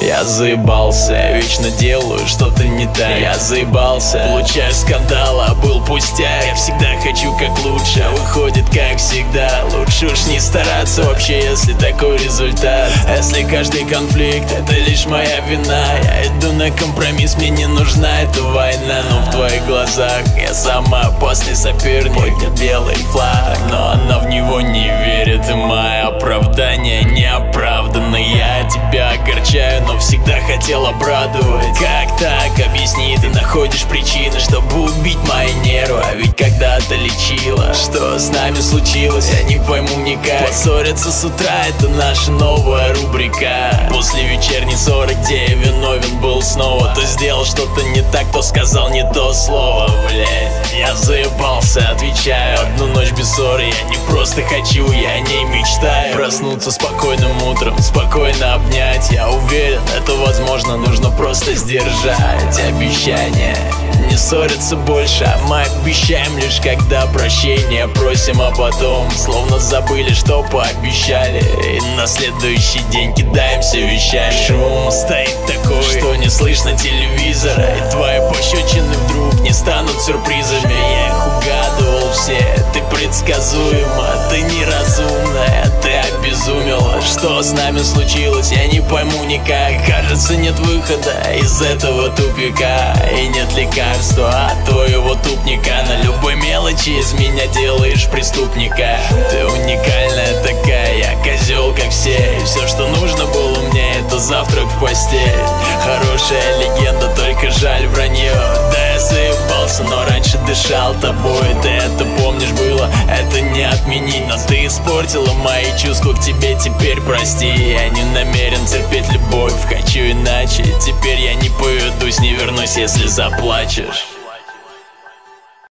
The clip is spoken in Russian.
Я заебался, вечно делаю что-то не так. Я заебался, получаю скандал, а был пустяк. Я всегда хочу как лучше, а выходит как всегда. Лучше уж не стараться вообще, если такой результат. Если каждый конфликт это лишь моя вина, я иду на компромисс, мне не нужна эта война. Но в твоих глазах я самый опасный соперник. Поднят белый флаг, но она в него не верит. И мое оправдание неоправданно. Я тебя огорчаю, но всегда хотел обрадовать. Как так? Объясни, ты находишь причины, чтобы убить мои нервы. А ведь когда-то лечила. Что с нами случилось, я не пойму никак. Поссориться с утра — это наша новая рубрика. После вечерней ссоры, где я виновен был снова. То сделал что-то не так, то сказал не то слово. Блять, я заебался, отвечаю. Одну ночь без ссоры я не просто хочу, я о ней мечтаю. Проснуться спокойным утром, спокойно обнять. Я уверен, это возможно, нужно просто сдержать обещания. Не ссориться больше, а мы обещаем лишь когда прощения просим, а потом словно забыли, что пообещали. И на следующий день кидаемся вещами. Шум стоит такой, что не слышно телевизора. И твои пощечины вдруг не станут сюрпризами. Я их угадывал все, ты предсказуема, ты неразумная, ты обезумела. Что с нами случилось, я не пойму никак. Кажется, нет выхода из этого тупика. И нет лекарства от твоего тупника. На любой мелочи из меня делаешь преступника. Ты уникальная такая, я козел как все. И все, что нужно было мне, это завтрак в постель. Хорошая легенда, только жаль вранье. Да, я заебался, но раньше дышал тобой. Ты это помнишь, было это не отменить. Но ты испортила мои чувства к тебе, теперь прости. Я не намерен терпеть любовь, хочу иначе. Теперь я не поведусь, не вернусь, если заплачешь.